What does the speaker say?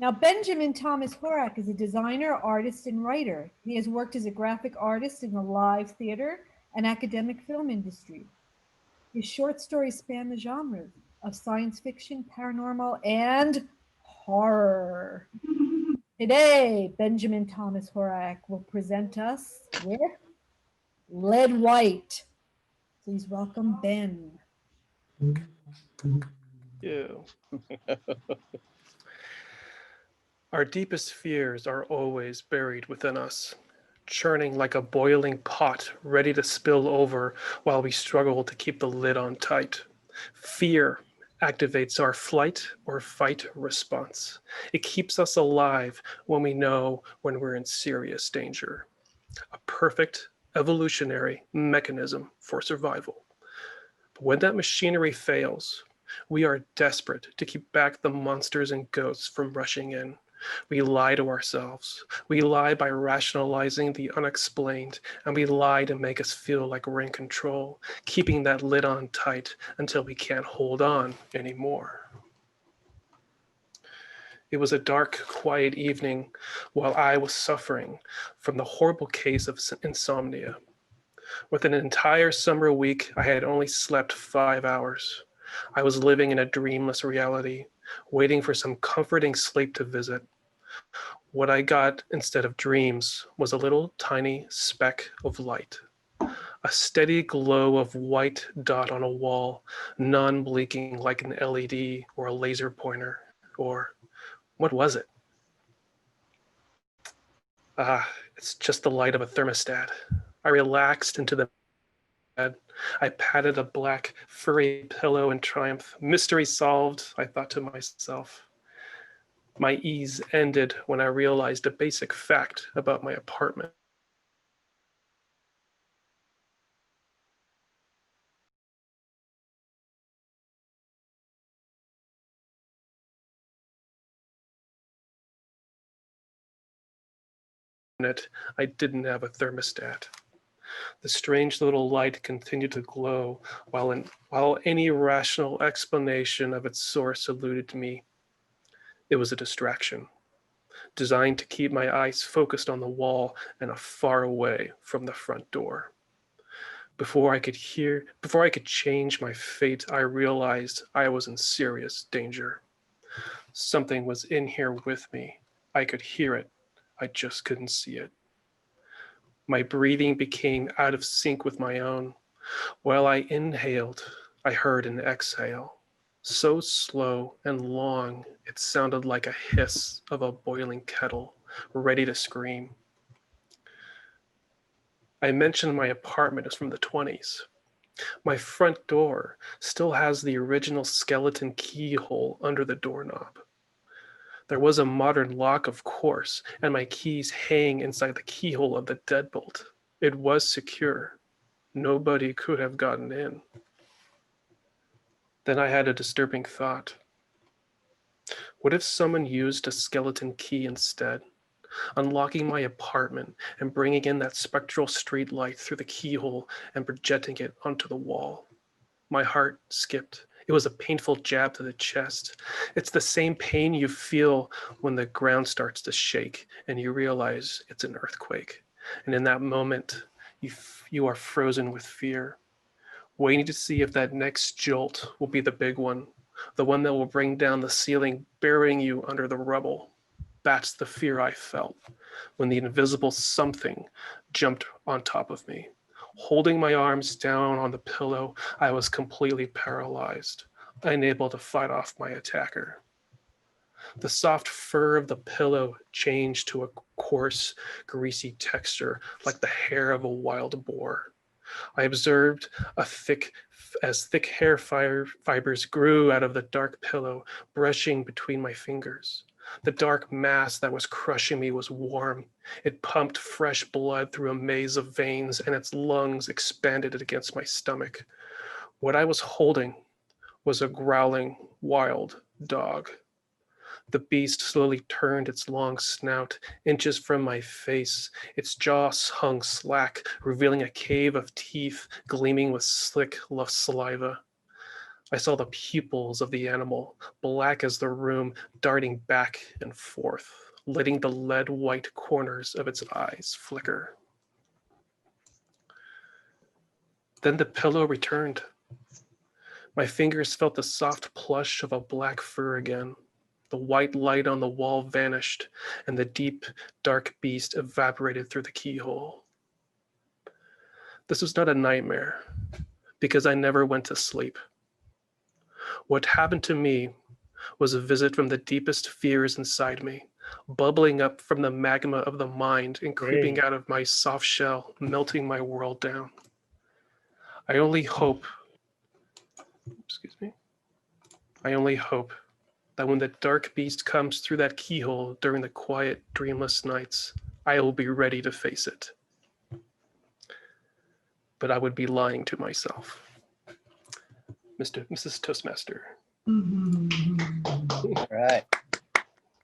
Now, Benjamin Thomas Horak is a designer, artist, and writer. He has worked as a graphic artist in the live theater and academic film industry. His short stories span the genres of science fiction, paranormal, and horror. Today, Benjamin Thomas Horak will present us with Lead White. Please welcome Ben. You. Our deepest fears are always buried within us, churning like a boiling pot ready to spill over while we struggle to keep the lid on tight. Fear activates our flight or fight response. It keeps us alive when we know when we're in serious danger. A perfect evolutionary mechanism for survival. But when that machinery fails, we are desperate to keep back the monsters and ghosts from rushing in. We lie to ourselves. We lie by rationalizing the unexplained, and we lie to make us feel like we're in control, keeping that lid on tight until we can't hold on anymore. It was a dark, quiet evening while I was suffering from the horrible case of insomnia. With an entire summer week, I had only slept 5 hours. I was living in a dreamless reality, waiting for some comforting sleep to visit. What I got instead of dreams was a little tiny speck of light, a steady glow of white dot on a wall, non-blinking like an LED or a laser pointer. Or what was it? It's just the light of a thermostat. I relaxed into the bed. I patted a black, furry pillow in triumph. Mystery solved, I thought to myself. My ease ended when I realized a basic fact about my apartment. I didn't have a thermostat. The strange little light continued to glow while any rational explanation of its source eluded me. It was a distraction, designed to keep my eyes focused on the wall and far away from the front door. Before I could change my fate, I realized I was in serious danger. Something was in here with me. I could hear it. I just couldn't see it. My breathing became out of sync with my own. While I inhaled, I heard an exhale. So slow and long, it sounded like a hiss of a boiling kettle, ready to scream. I mentioned my apartment is from the 20s. My front door still has the original skeleton keyhole under the doorknob. There was a modern lock, of course, and my keys hang inside the keyhole of the deadbolt. It was secure. Nobody could have gotten in. Then I had a disturbing thought. What if someone used a skeleton key instead, unlocking my apartment and bringing in that spectral street light through the keyhole and projecting it onto the wall? My heart skipped. It was a painful jab to the chest. It's the same pain you feel when the ground starts to shake and you realize it's an earthquake. And in that moment, you are frozen with fear, waiting to see if that next jolt will be the big one, the one that will bring down the ceiling, burying you under the rubble. That's the fear I felt when the invisible something jumped on top of me. Holding my arms down on the pillow, I was completely paralyzed, unable to fight off my attacker. The soft fur of the pillow changed to a coarse, greasy texture like the hair of a wild boar. I observed as thick hair fibers grew out of the dark pillow, brushing between my fingers. The dark mass that was crushing me was warm. It pumped fresh blood through a maze of veins, and its lungs expanded against my stomach. What I was holding was a growling, wild dog. The beast slowly turned its long snout inches from my face. Its jaw hung slack, revealing a cave of teeth gleaming with slick saliva. I saw the pupils of the animal, black as the room, darting back and forth, letting the lead-white corners of its eyes flicker. Then the pillow returned. My fingers felt the soft plush of a black fur again. The white light on the wall vanished, and the deep, dark beast evaporated through the keyhole. This was not a nightmare, because I never went to sleep. What happened to me was a visit from the deepest fears inside me, bubbling up from the magma of the mind and creeping out of my soft shell, melting my world down. I only hope that when the dark beast comes through that keyhole during the quiet, dreamless nights, I will be ready to face it. But I would be lying to myself. Mrs. Toastmaster. All right.